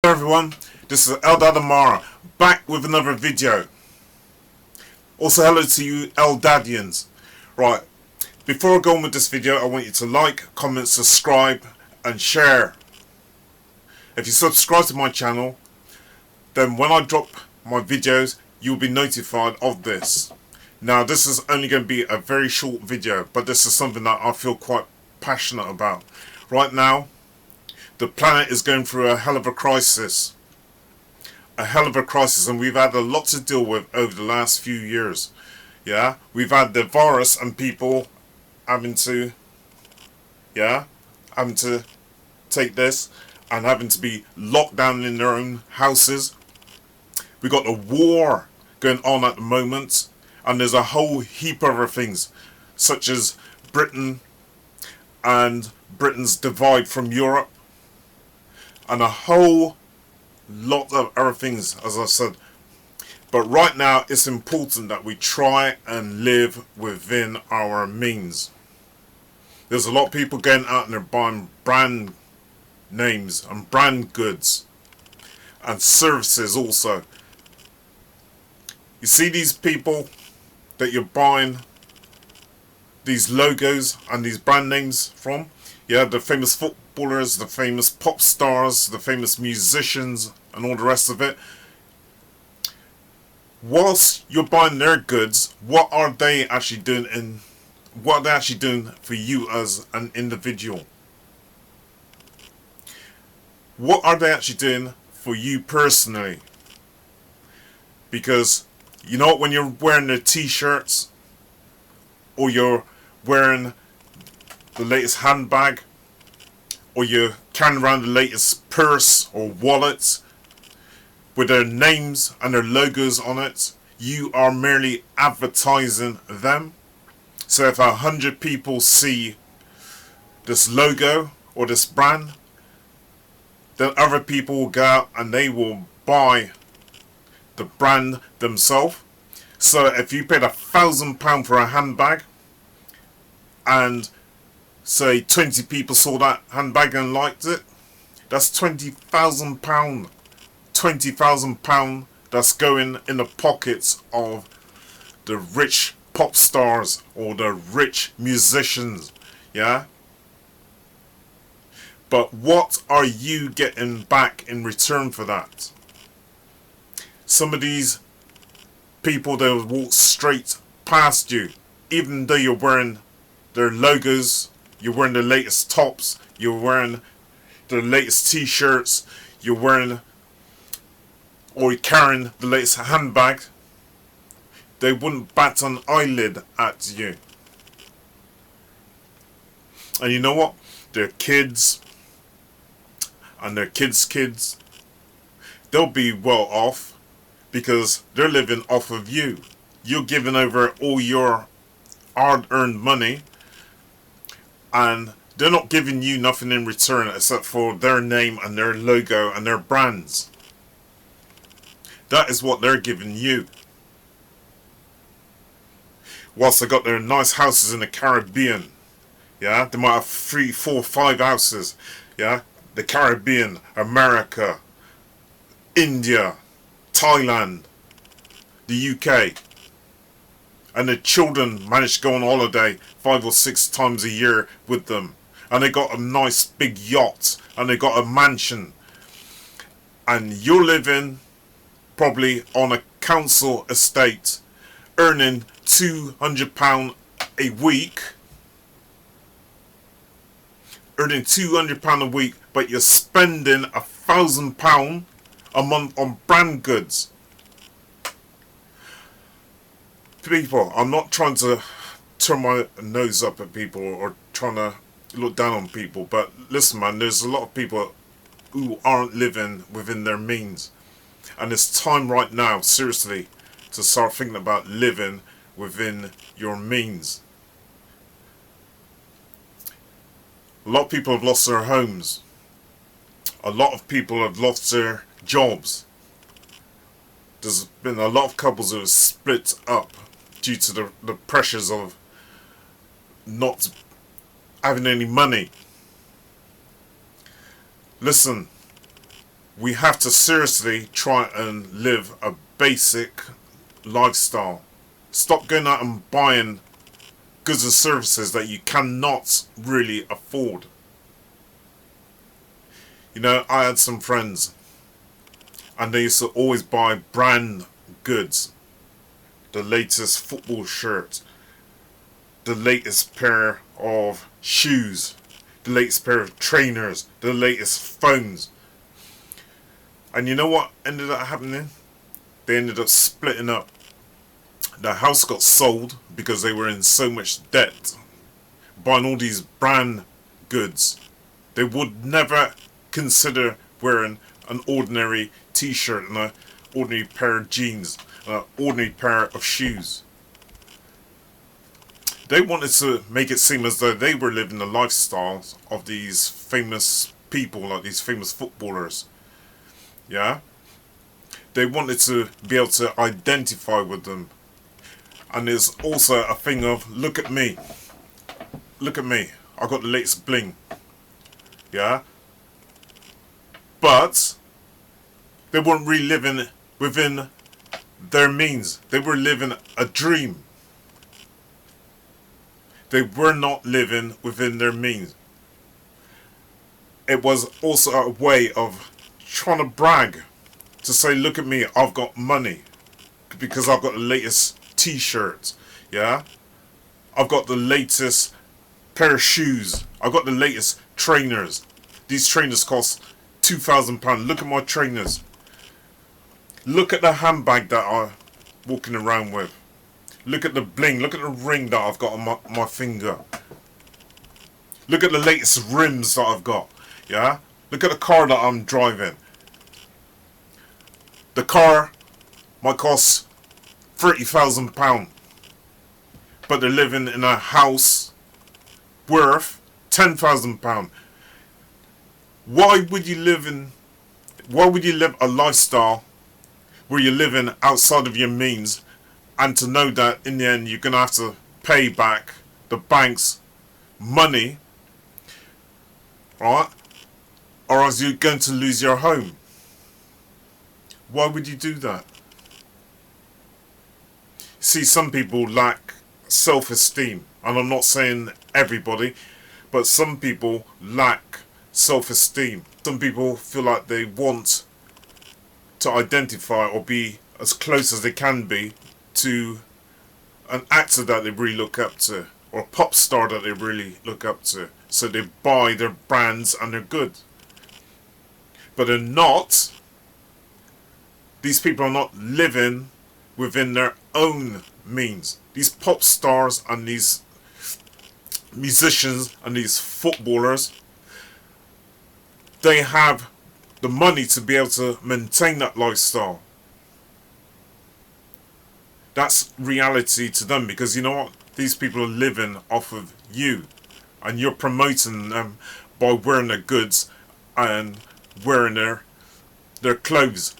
Hello everyone, this is Eldad Amara, back with another video. Also hello to you Eldadians. Right, before I go on with this video, I want you to like, comment, subscribe and share. If you subscribe to my channel, then when I drop my videos, you'll be notified of this. Now this is only going to be a very short video, but this is something that I feel quite passionate about. Right now, the planet is going through a hell of a crisis. And we've had a lot to deal with over the last few years. Yeah, we've had the virus and people having to take this and having to be locked down in their own houses. We got a war going on at the moment, and there's a whole heap of other things, such as Britain and Britain's divide from Europe, and a whole lot of other things, as I said. But right now it's important that we try and live within our means. There's a lot of people going out and they're buying brand names and brand goods and services also. You see these people that you're buying these logos and these brand names from? Yeah, the famous footballers, the famous pop stars, the famous musicians and all the rest of it. Whilst you're buying their goods, what are they actually doing for you as an individual? What are they actually doing for you personally? Because you know, when you're wearing their t-shirts, or you're wearing the latest handbag, or you're carrying around the latest purse or wallet with their names and their logos on it, you are merely advertising them. So if 100 people see this logo or this brand, then other people will go out and they will buy the brand themselves. So if you paid £1,000 for a handbag, and say 20 people saw that handbag and liked it, that's £20,000. £20,000 that's going in the pockets of the rich pop stars or the rich musicians. Yeah, but what are you getting back in return for that? Some of these people, they will walk straight past you, even though you're wearing their logos, you're wearing the latest tops, you're wearing the latest t-shirts, you're wearing or you're carrying the latest handbag. They wouldn't bat an eyelid at you. And you know what? Their kids and their kids, they'll be well off because they're living off of you. You're giving over all your hard-earned money, and they're not giving you nothing in return except for their name and their logo and their brands. That is what they're giving you. Whilst they got their nice houses in the Caribbean, yeah, they might have 3, 4, 5 houses, yeah, the Caribbean, America, India, Thailand, the UK, and the children manage to go on holiday 5 or 6 times a year with them, and they got a nice big yacht, and they got a mansion, and you're living probably on a council estate earning £200 a week, but you're spending £1,000 a month on brand goods. People, I'm not trying to turn my nose up at people or trying to look down on people, but listen man, there's a lot of people who aren't living within their means, and it's time right now, seriously, to start thinking about living within your means. A lot of people have lost their homes. A lot of people have lost their jobs. There's been a lot of couples that have split up due to the pressures of not having any money. Listen, We have to seriously try and live a basic lifestyle. Stop going out and buying goods and services that you cannot really afford. You know, I had some friends and they used to always buy brand goods. The latest football shirt, the latest pair of shoes, the latest pair of trainers, the latest phones. And you know what ended up happening? They ended up splitting up. The house got sold because they were in so much debt, buying all these brand goods. They would never consider wearing an ordinary t-shirt and an ordinary pair of jeans and an ordinary pair of shoes. They wanted to make it seem as though they were living the lifestyles of these famous people, like these famous footballers. Yeah? They wanted to be able to identify with them. And there's also a thing of, look at me. Look at me. I got the latest bling. Yeah? But they weren't really living within their means. They were living a dream. They were not living within their means. It was also a way of trying to brag. To say, look at me, I've got money. Because I've got the latest t-shirts. Yeah? I've got the latest pair of shoes. I've got the latest trainers. These trainers cost £2,000. Look at my trainers. Look at the handbag that I'm walking around with. Look at the bling. Look at the ring that I've got on my finger. Look at the latest rims that I've got. Yeah? Look at the car that I'm driving. The car might cost £30,000. But they're living in a house worth £10,000. Why would you live a lifestyle where you're living outside of your means, and to know that in the end you're going to have to pay back the bank's money, right? Or else you're going to lose your home. Why would you do that? See, some people lack self-esteem, and I'm not saying everybody, but some people lack self-esteem. Some people feel like they want to identify or be as close as they can be to an actor that they really look up to, or a pop star that they really look up to. So they buy their brands and they're good. But they're not. These people are not living within their own means. These pop stars and these musicians and these footballers, they have the money to be able to maintain that lifestyle. That's reality to them, because you know what? These people are living off of you, and you're promoting them by wearing their goods and wearing their clothes,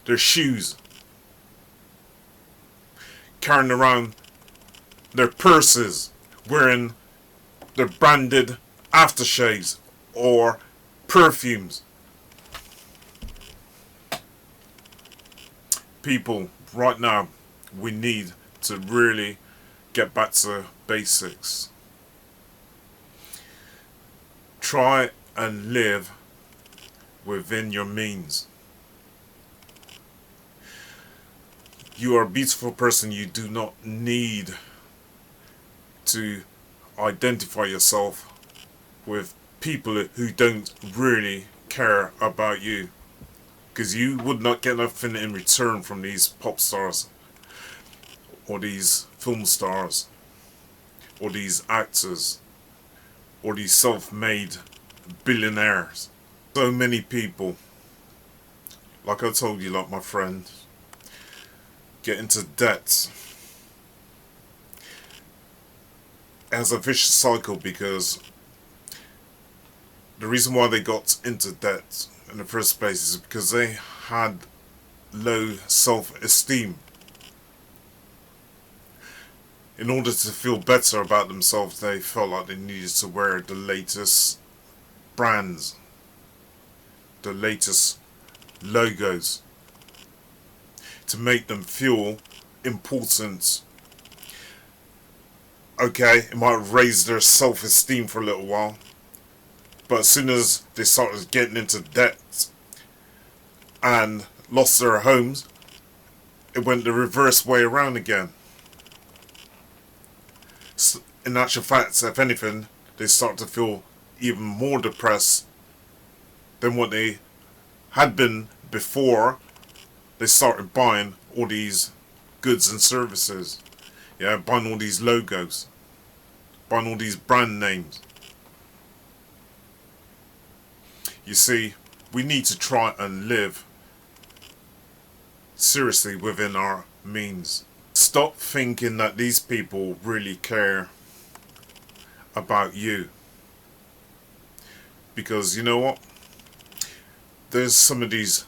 their shoes, carrying around their purses, wearing their branded aftershaves or perfumes. People, right now, we need to really get back to basics. Try and live within your means. You are a beautiful person. You do not need to identify yourself with people who don't really care about you, because you would not get nothing in return from these pop stars or these film stars or these actors or these self-made billionaires. So many people, like I told you, like my friend, get into debt. As a vicious cycle, because the reason why they got into debt in the first place is because they had low self-esteem. In order to feel better about themselves, they felt like they needed to wear the latest brands, the latest logos to make them feel important. Okay, it might raise their self-esteem for a little while, but as soon as they started getting into debt and lost their homes, it went the reverse way around again. So in actual fact, if anything, they start to feel even more depressed than what they had been before they started buying all these goods and services. Yeah, buying all these logos, buying all these brand names. You see, we need to try and live seriously within our means. Stop thinking that these people really care about you. Because you know what? There's some of these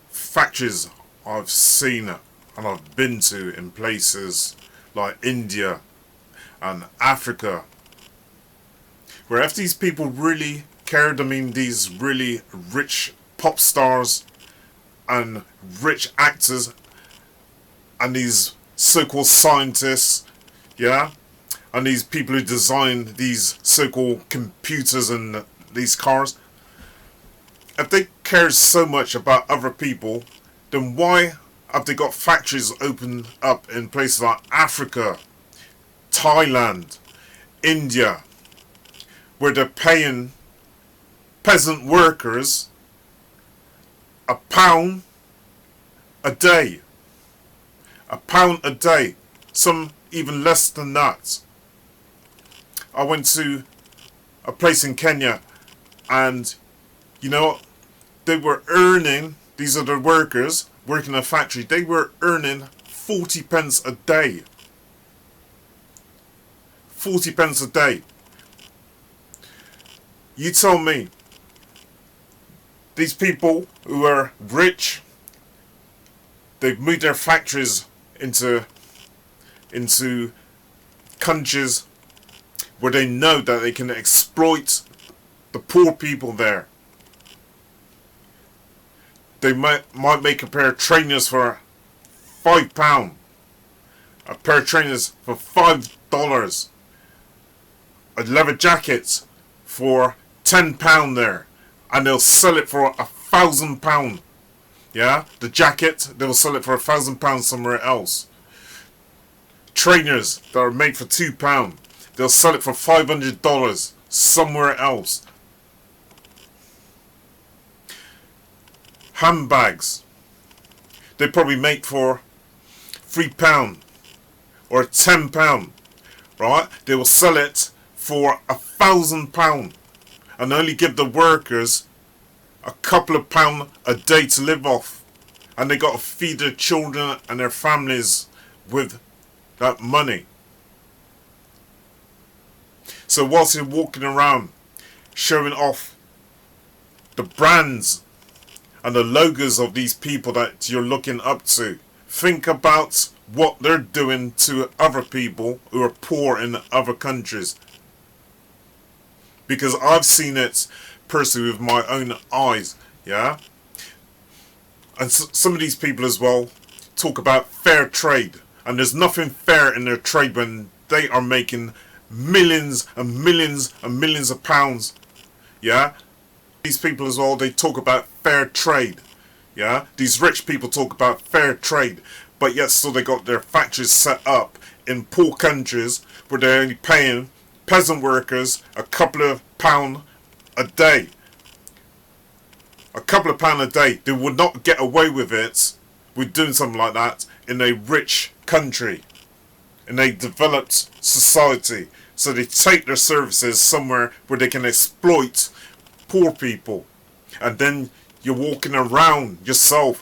factories I've seen and I've been to in places like India and Africa, where if these people really cared, I mean these really rich pop stars and rich actors and these so-called scientists, yeah, and these people who design these so-called computers and these cars, if they care so much about other people, then why have they got factories opened up in places like Africa, Thailand, India, where they're paying peasant workers £1 a day? £1 a day, some even less than that. I went to a place in Kenya, and you know what? They were earning, these are the workers working in a factory, they were earning 40 pence a day. 40 pence a day. You tell me, these people who are rich, they've moved their factories into countries where they know that they can exploit the poor people there. They might make a pair of trainers for £5, a pair of trainers for $5, a leather jacket for £10 there, and they'll sell it for £1,000. Yeah, the jacket, they'll sell it for £1,000 somewhere else. Trainers that are made for £2, they'll sell it for $500 somewhere else. Handbags, they probably make for £3 or £10, right? They will sell it for £1,000 and only give the workers a couple of pounds a day to live off, and they got to feed their children and their families with that money. So whilst you're walking around showing off the brands and the logos of these people that you're looking up to, think about what they're doing to other people who are poor in other countries. Because I've seen it personally with my own eyes, yeah? And some of these people as well talk about fair trade, and there's nothing fair in their trade when they are making millions and millions and millions of pounds, yeah? These people as well, they talk about fair trade, yeah? These rich people talk about fair trade, but yet still they got their factories set up in poor countries where they're only paying peasant workers a couple of pounds a day. A couple of pounds a day. They would not get away with it with doing something like that in a rich country, in a developed society. So they take their services somewhere where they can exploit poor people, and then you're walking around yourself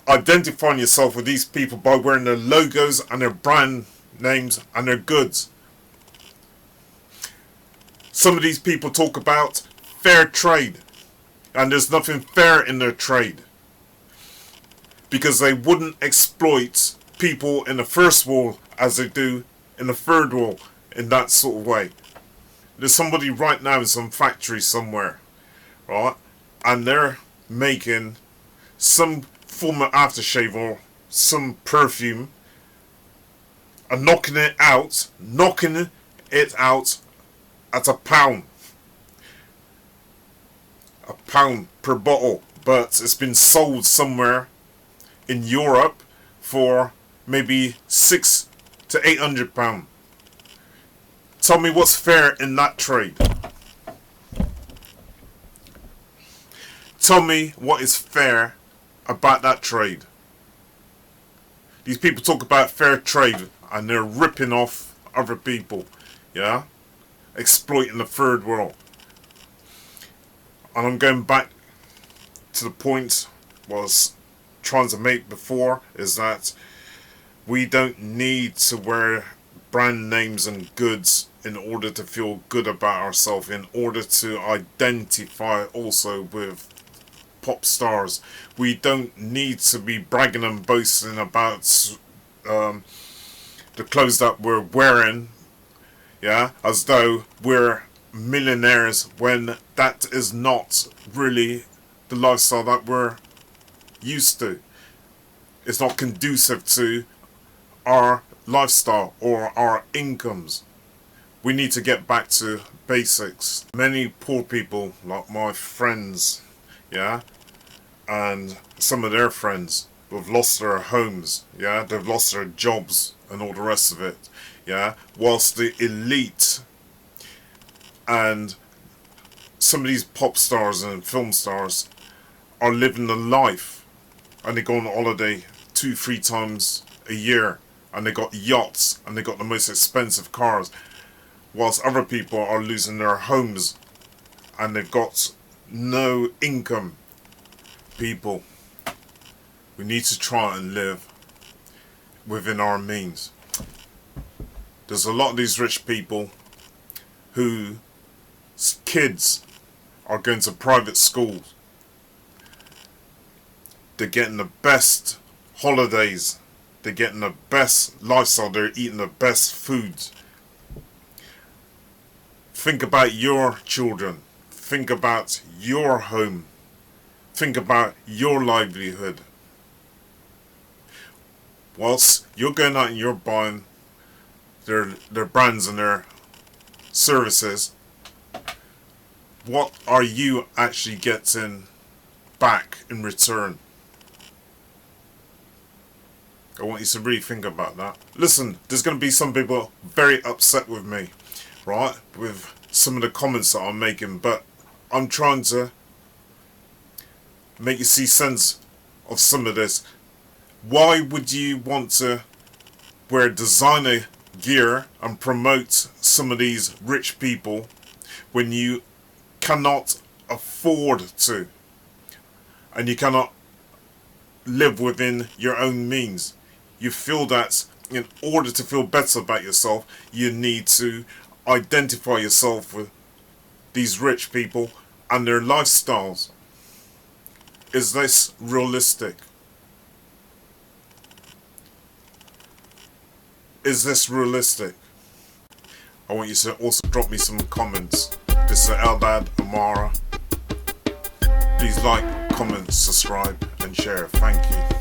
identifying yourself with these people by wearing their logos and their brand names and their goods. Some of these people talk about fair trade, and there's nothing fair in their trade, because they wouldn't exploit people in the first world as they do in the third world in that sort of way. There's somebody right now in some factory somewhere, right, and they're making some form of aftershave or some perfume, and knocking it out at £1. £1 per bottle, but it's been sold somewhere in Europe for maybe £600 to £800. Tell me what's fair in that trade. Tell me what is fair about that trade. These people talk about fair trade and they're ripping off other people, yeah, exploiting the third world. And I'm going back to the point I was trying to make before, is that we don't need to wear brand names and goods in order to feel good about ourselves, in order to identify also with pop stars. We don't need to be bragging and boasting about the clothes that we're wearing, yeah, as though we're millionaires, when that is not really the lifestyle that we're used to. It's not conducive to our lifestyle or our incomes. We need to get back to basics. Many poor people, like my friends, yeah, and some of their friends, who have lost their homes, yeah, they've lost their jobs and all the rest of it, yeah, whilst the elite and some of these pop stars and film stars are living the life, and they go on holiday 2-3 times a year, and they got yachts and they got the most expensive cars, whilst other people are losing their homes and they've got no income. People, we need to try and live within our means. There's a lot of these rich people whose kids are going to private schools. They're getting the best holidays. They're getting the best lifestyle. They're eating the best foods. Think about your children. Think about your home. Think about your livelihood. Whilst you're going out and you're buying their brands and their services, what are you actually getting back in return? I want you to really think about that. Listen, there's going to be some people very upset with me, right, with some of the comments that I'm making, but I'm trying to make you see sense of some of this. Why would you want to wear designer gear and promote some of these rich people when you cannot afford to, and you cannot live within your own means? You feel that in order to feel better about yourself, you need to identify yourself with these rich people and their lifestyles. Is this realistic? Is this realistic? I want you to also drop me some comments. This is Eldad, Amara. Please like, comment, subscribe and share. Thank you.